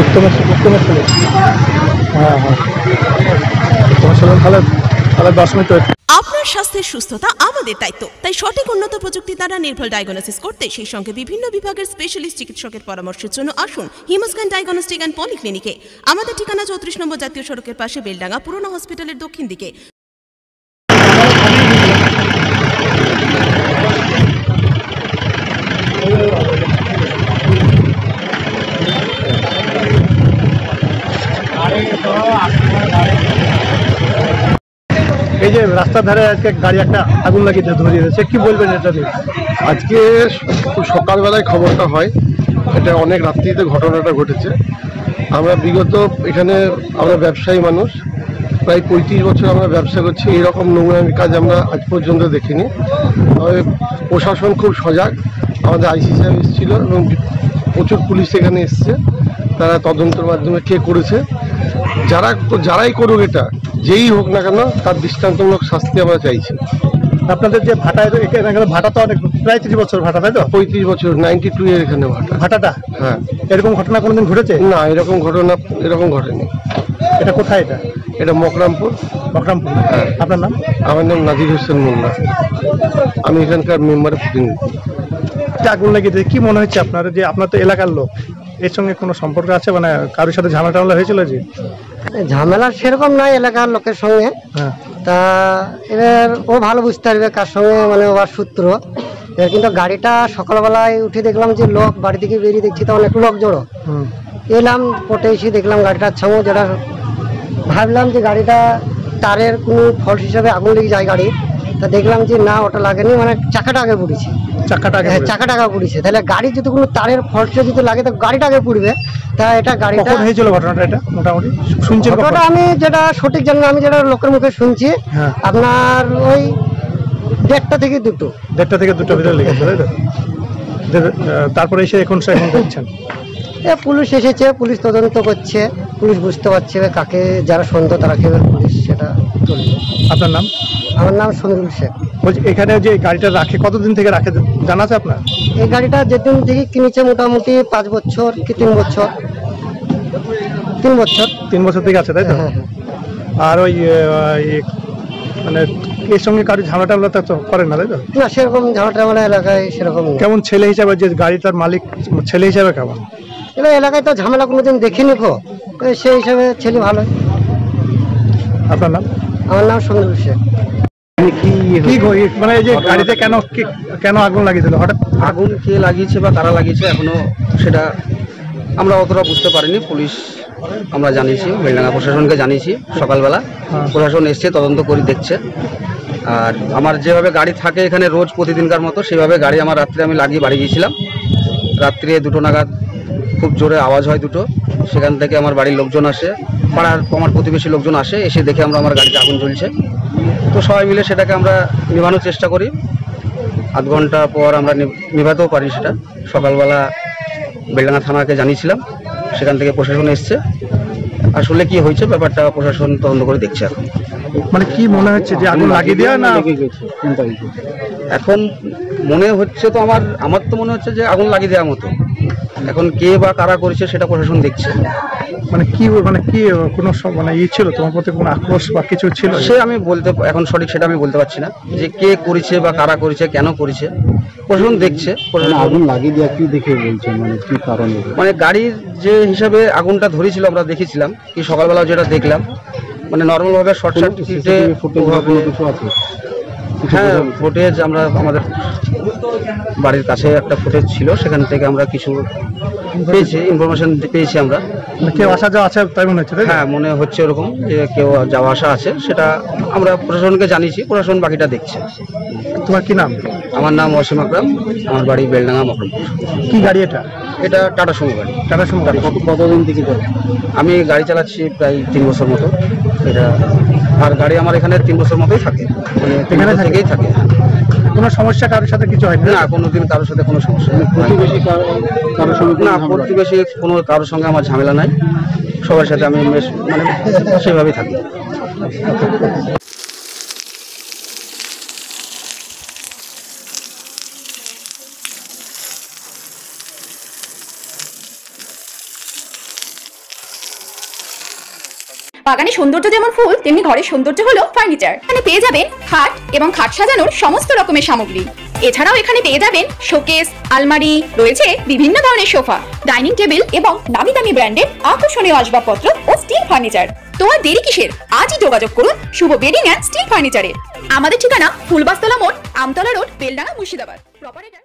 উত্তমের ছেলে। হ্যাঁ হ্যাঁ, উত্তমের ছেলে। তাহলে তাহলে 10 মিনিট ওয়েট। আপনার স্বাস্থ্যের সুস্থতা আমাদের দায়িত্ব, তাই সঠিক উন্নত প্রযুক্তি দ্বারা নির্ভুল ডায়াগনোসিস করতে, সেই সঙ্গে বিভিন্ন বিভাগের স্পেশালিস্ট চিকিৎসকের পরামর্শের জন্য আসুন হিমোস্ক্যান ডায়াগনস্টিক অ্যান্ড পলিক্লিনিকে। আমাদের ঠিকানা 34 নম্বর জাতীয় সড়কের পাশে, বেলডাঙ্গা, পুরনো হসপিটালের দক্ষিণ দিকে। এই যে রাস্তার ধারে আজকে গাড়ি একটা আগুন লাগিয়ে ধরিয়ে দিয়েছে, কি বলবেন এটা নিয়ে? আজকে সকালবেলায় খবরটা হয়, এটা অনেক রাত্রিতে ঘটনাটা ঘটেছে। আমরা বিগত এখানে আমরা ব্যবসায়ী মানুষ, প্রায় 35 বছর আমরা ব্যবসা করছি, এরকম নোংরামি কাজ আমরা আজ পর্যন্ত দেখিনি। তবে প্রশাসন খুব সজাগ, আমাদের আইসি সাহেব এসেছিল এবং প্রচুর পুলিশ এখানে এসছে, তারা তদন্তের মাধ্যমে কে করেছে, যারাই করুক, এটা যেই হোক না কেন তার দৃষ্টান্তমূলক শাস্তি আমরা চাইছি। আপনাদের যে ভাটা, এখানে ভাটা তো অনেক, প্রায় 30 বছর ভাটা, তাই তো? 35 বছর, 92 এর এখানে ভাটাটা। হ্যাঁ। এরকম ঘটনা কোনোদিন ঘটেছে? না, এরকম ঘটেনি। এটা কোথায়? এটা মকরামপুর। হ্যাঁ। আপনার নাম? আমার নাম নাজির হোসেন মোল্লা, আমি এখানকার মেম্বারের প্রতিনিধি। আগুন লাগিয়ে কি মনে হচ্ছে আপনার, যে আপনার তো এলাকার লোক, এর সঙ্গে কোনো সম্পর্ক আছে? মানে কারোর সাথে ঝামেলা টামেলা হয়েছিল? যে ঝামেলা সেরকম নয় এলাকার লোকের সঙ্গে। হ্যাঁ। তা এবার ও ভালো বুঝতে পারবে কার সঙ্গে মানে ওর সূত্র। এবার কিন্তু গাড়িটা সকালবেলায় উঠে দেখলাম যে লোক বাড়ি থেকে বেরিয়ে, দেখছি তো অনেক লোক জড়ো। এলাম পটে এসে দেখলাম গাড়িটার ছামো, যেটা ভাবলাম যে গাড়িটা তারের কোনো ফল্ট হিসাবে আগুন লেগে যায় গাড়ি। তা দেখলাম যে না, ওটা লাগেনি, মানে চাকাটা আগে পুড়েছে। চাকাটা আগে পুড়েছে। তাহলে গাড়ি যদি কোনো তারের ফল্ট যদি লাগে তো গাড়িটা আগে পুড়বে। তা এটা গাড়িটা হয়েছিল ঘটনাটা, এটা মোটামুটি শুনছি। ঘটনাটা আমি যেটা সঠিক জানি না, আমি যেটা লোকের মুখে শুনছি, আপনার ওই 1:30 থেকে 2টো। 1:30 থেকে 2টোর ভিতরে লেগেছে, তাই তো? তারপরে এসে এখন দেখছেন পুলিশ এসেছে, পুলিশ তদন্ত করছে, পুলিশ বুঝতে পারছে কাকে যারা সন্দেহ তারা কে, পুলিশ সেটা চলবে। আপনার নাম? আমার নাম সমীরুল শেখ। বলছি, এখানে যে গাড়িটা রাখে, কতদিন থেকে রাখে জানা আছে আপনার? এই গাড়িটা যেদিন থেকে কিনেছে মোটামুটি 5 বছর কি 3 বছর। 3 বছর থেকে আছে, তাই তো? হ্যাঁ। আর ওই মানে এর সঙ্গে কারো ঝামেলা টামেলা তো করেন না, তাই তো? না, সেরকম ঝামেলা এলাকায় সেরকম। কেমন ছেলে হিসাবে, যে গাড়িটার মালিক ছেলে হিসাবে কেমন? এবার এলাকায় তো ঝামেলা কোনোদিন দেখিনি গো, সেই হিসাবে ছেলে ভালো। আপনার নাম? আমার নাম সমীরুল শেখ। মানে এই যে গাড়িতে কেন আগুন লাগিয়েছিল হঠাৎ? আগুন কে লাগিয়েছে বা কারা লাগিয়েছে এখনো সেটা আমরা অতটা বুঝতে পারিনি। পুলিশ আমরা জানিয়েছি, বেলডাঙ্গা প্রশাসনকে জানিয়েছি সকালবেলা। প্রশাসন এসছে, তদন্ত করে দেখছে। আর আমার যেভাবে গাড়ি থাকে এখানে রোজ প্রতিদিনকার মতো, সেভাবে গাড়ি আমার রাত্রে আমি লাগিয়ে বাড়ি গিয়েছিলাম। রাত্রে 2টো নাগাদ খুব জোরে আওয়াজ হয় 2টো, সেখান থেকে আমার বাড়ির লোকজন আসে, পাড়ার আমার প্রতিবেশী লোকজন আসে, এসে দেখে আমার গাড়িতে আগুন জ্বলছে। তো সবাই মিলে সেটাকে আমরা নিভানোর চেষ্টা করি। আধ ঘন্টা পর আমরা নিভাতেও পারি সেটা। সকালবেলা বেলডাঙ্গা থানাকে জানিয়েছিলাম, সেখান থেকে প্রশাসন এসছে। আসলে কি হয়েছে ব্যাপারটা প্রশাসন তদন্ত করে দেখছে এখন। মানে কি মনে হচ্ছে, যে আগুন লাগিয়ে দেওয়া না? এখন মনে হচ্ছে তো আমার তো মনে হচ্ছে যে আগুন লাগিয়ে দেওয়ার মতো। এখন কে বা কারা করেছে সেটা প্রশাসন দেখছে। মানে কি কোনো মানে ছিল তোমার প্রতি, কোনো আক্রোশ বা কিছু ছিল? সে আমি এখন সঠিক সেটা আমি বলতে পারছি না, যে কে করেছে বা কারা করেছে, কেন করেছে, প্রশাসন দেখছে। আগুন লাগিয়ে দেওয়া কি দেখে বলছেন, মানে কি কারণে? মানে গাড়ির যে হিসাবে আগুনটা ধরেছিল আমরা দেখেছিলাম, কি সকালবেলা যেটা দেখলাম, মানে নর্মাল ভাবে শর্ট সার্কিটে। হ্যাঁ, ফুটেজ আমরা আমাদের বাড়ির কাছে একটা ফুটেজ ছিল, সেখান থেকে আমরা কিছু পেয়েছি, ইনফরমেশন পেয়েছি আমরা। কেউ আসা যাওয়া আছে তাই মনে হচ্ছে? হ্যাঁ, মনে হচ্ছে ওরকম যে কেউ যাওয়া আসা আছে, সেটা আমরা প্রশাসনকে জানিয়েছি, প্রশাসন বাকিটা দেখছে। তোমার কি নাম? আমার নাম ওয়াসিম আকরাম, আমার বাড়ি বেলডাঙ্গা মকরমপুর। কি গাড়ি এটা? এটা টাটা সুমো গাড়ি। টাটা সুমো গাড়ি। কতদিন থেকে? আমি গাড়ি চালাচ্ছি প্রায় 3 বছর মতো এটা। আর গাড়ি আমার এখানে 3 বছর মতোই থাকে, মানে এখানে থেকেই থাকে। কোনো সমস্যা কারোর সাথে কিছু হয় না? কোনোদিন কারোর সাথে কোনো সমস্যা নেই। প্রতিবেশী কারোর সঙ্গে? না, প্রতিবেশী কোনো কারোর সঙ্গে আমার ঝামেলা নাই, সবার সাথে আমি মানে সেভাবেই থাকি। বাগানে সৌন্দর্য যেমন ফুল, তেমনি ঘরের সৌন্দর্য হলো ফার্নিচার। এখানে পেয়ে যাবেন খাট এবং খাট সাজানোর সমস্ত রকমের সামগ্রী। এছাড়াও এখানে পেয়ে যাবেন শোকেস, আলমারি, রয়েছে বিভিন্ন ধরনের সোফা, ডাইনিং টেবিল এবং নামি দামি ব্র্যান্ডের আকর্ষণীয় আসবাবপত্র ও স্টিল ফার্নিচার। তো আর দেরি কিসের? আজই যোগাযোগ করুন শুভ বেডিং অ্যান্ড স্টিল ফার্নিচারে। আমাদের ঠিকানা ফুলবাস্তলা মোড়, আমতলা রোড, বেলডাঙ্গা, মুর্শিদাবাদ। প্রপারেটর